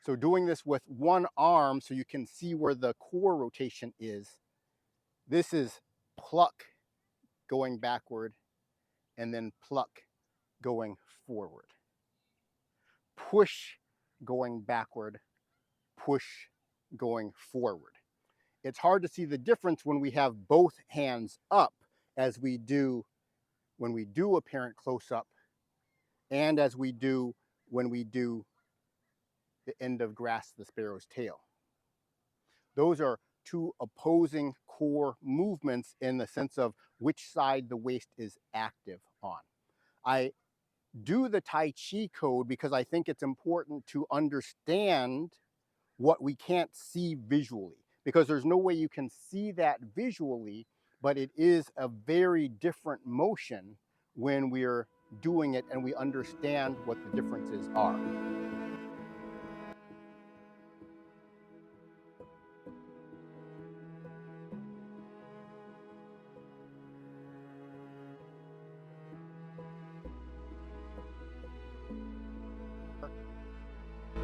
So doing this with one arm so you can see where the core rotation is. This is pluck going backward and then pluck going forward. Push going backward, push going forward. It's hard to see the difference when we have both hands up as we do when we do apparent close-up and as we do when we do the end of grasp the sparrow's tail. Those are two opposing core movements in the sense of which side the waist is active on. I do the Tai Chi Code because I think it's important to understand what we can't see visually, because there's no way you can see that visually, but it is a very different motion when we're doing it and we understand what the differences are.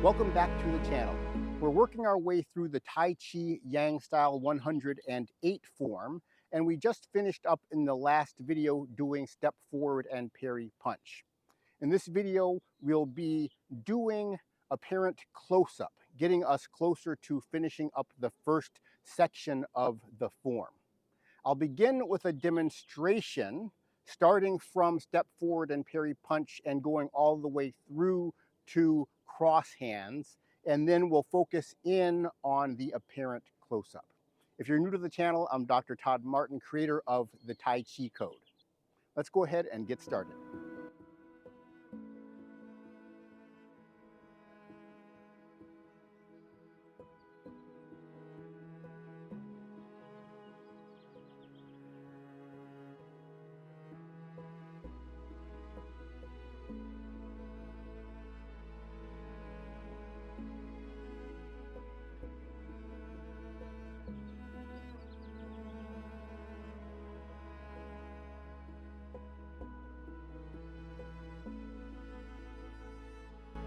Welcome back to the channel. We're working our way through the Tai Chi Yang Style 108 form, and we just finished up in the last video doing step forward and parry punch. In this video, we'll be doing apparent close-up, getting us closer to finishing up the first section of the form. I'll begin with a demonstration, starting from step forward and parry punch and going all the way through to cross hands, and then we'll focus in on the apparent close-up. If you're new to the channel, I'm Dr. Todd Martin, creator of the Tai Chi Code. Let's go ahead and get started.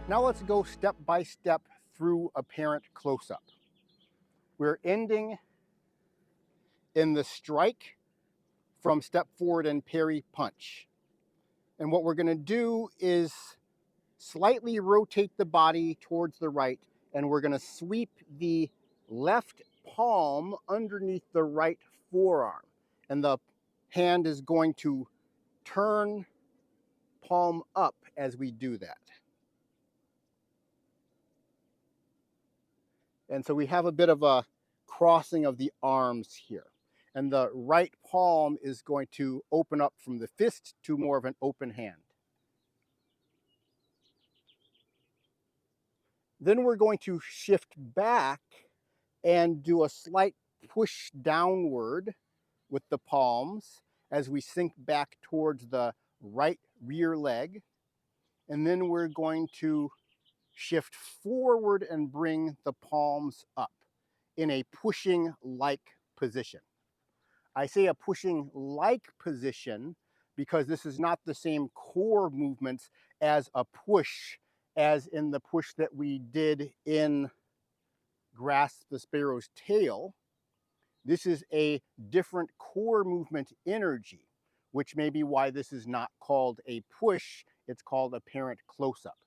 Now let's go step by step through apparent close-up. We're ending in the strike from step forward and parry punch. And what we're going to do is slightly rotate the body towards the right, and we're going to sweep the left palm underneath the right forearm. And the hand is going to turn palm up as we do that. And so we have a bit of a crossing of the arms here. And the right palm is going to open up from the fist to more of an open hand. Then we're going to shift back and do a slight push downward with the palms as we sink back towards the right rear leg. And then we're going to shift forward and bring the palms up in a pushing-like position. I say a pushing-like position because this is not the same core movements as a push, as in the push that we did in Grasp the Sparrow's Tail. This is a different core movement energy, which may be why this is not called a push, it's called apparent close-up.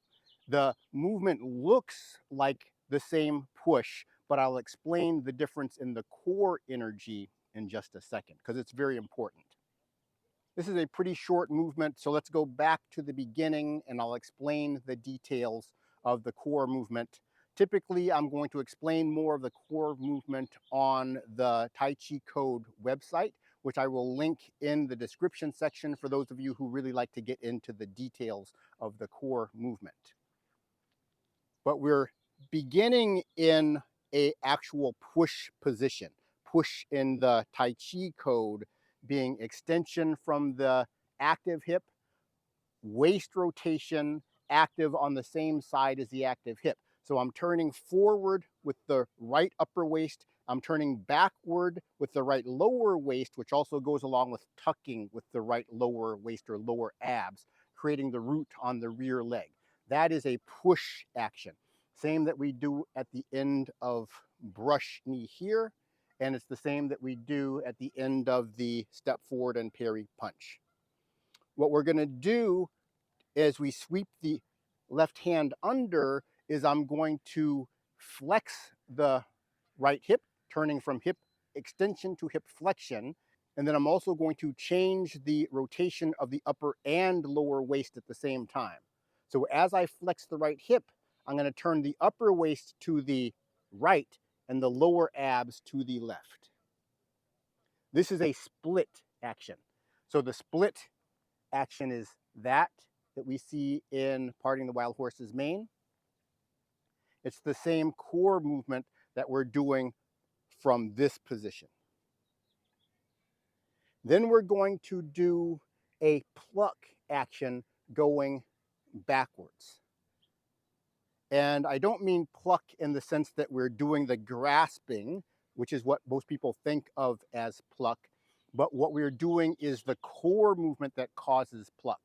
The movement looks like the same push, but I'll explain the difference in the core energy in just a second, because it's very important. This is a pretty short movement, so let's go back to the beginning and I'll explain the details of the core movement. Typically, I'm going to explain more of the core movement on the Tai Chi Code website, which I will link in the description section for those of you who really like to get into the details of the core movement. But we're beginning in an actual push position. Push in the Tai Chi Code being extension from the active hip, waist rotation, active on the same side as the active hip. So I'm turning forward with the right upper waist. I'm turning backward with the right lower waist, which also goes along with tucking with the right lower waist or lower abs, creating the root on the rear leg. That is a push action. Same that we do at the end of brush knee here, and it's the same that we do at the end of the step forward and parry punch. What we're going to do as we sweep the left hand under is I'm going to flex the right hip, turning from hip extension to hip flexion. And then I'm also going to change the rotation of the upper and lower waist at the same time. So as I flex the right hip, I'm going to turn the upper waist to the right and the lower abs to the left. This is a split action. So the split action is that we see in Parting the Wild Horse's mane. It's the same core movement that we're doing from this position. Then we're going to do a pluck action going backwards. And I don't mean pluck in the sense that we're doing the grasping, which is what most people think of as pluck, but what we're doing is the core movement that causes pluck,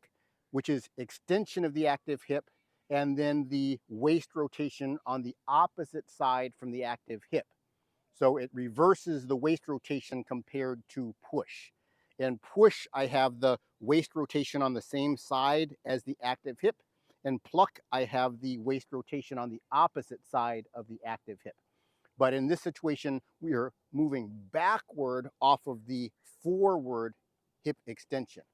which is extension of the active hip and then the waist rotation on the opposite side from the active hip. So it reverses the waist rotation compared to push. In push, I have the waist rotation on the same side as the active hip. In pluck, I have the waist rotation on the opposite side of the active hip. But in this situation, we are moving backward off of the forward hip extension.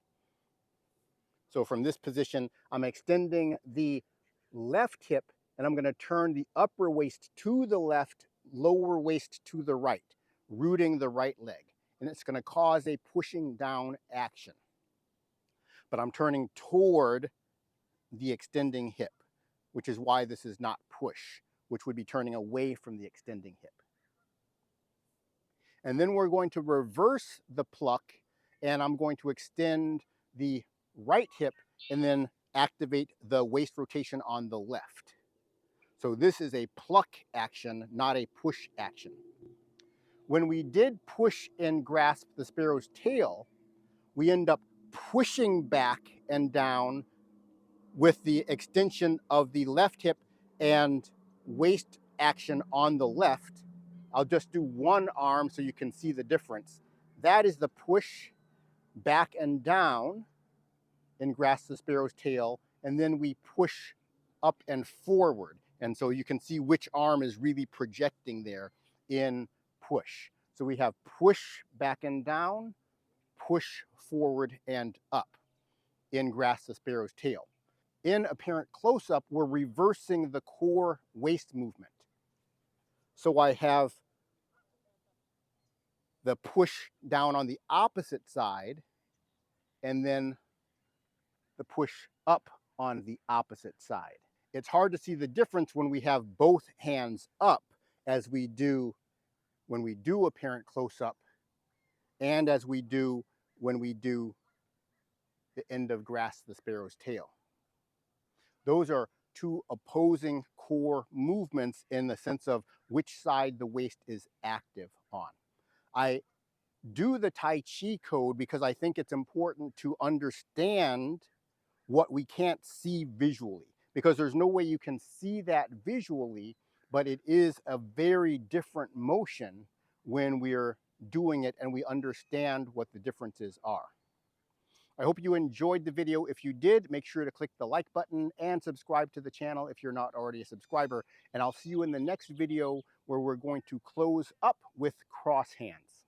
So from this position, I'm extending the left hip and I'm going to turn the upper waist to the left, lower waist to the right, rooting the right leg. And it's going to cause a pushing down action. But I'm turning toward the extending hip, which is why this is not push, which would be turning away from the extending hip. And then we're going to reverse the pluck, and I'm going to extend the right hip and then activate the waist rotation on the left. So this is a pluck action, not a push action. When we did push and grasp the sparrow's tail, we end up pushing back and down with the extension of the left hip and waist action on the left. I'll just do one arm so you can see the difference. That is the push back and down and grasp the sparrow's tail, and then we push up and forward. And so you can see which arm is really projecting there in push. So we have push back and down, push forward and up in grasp the sparrow's tail. In apparent close-up, we're reversing the core waist movement. So I have the push down on the opposite side, and then the push up on the opposite side. It's hard to see the difference when we have both hands up, as we do when we do apparent close-up, and as we do when we do the end of grasp the sparrow's tail. Those are two opposing core movements in the sense of which side the waist is active on. I do the Tai Chi Code because I think it's important to understand what we can't see visually, because there's no way you can see that visually, but it is a very different motion when we're doing it and we understand what the differences are. I hope you enjoyed the video. If you did, make sure to click the like button and subscribe to the channel if you're not already a subscriber. And I'll see you in the next video where we're going to close up with cross hands.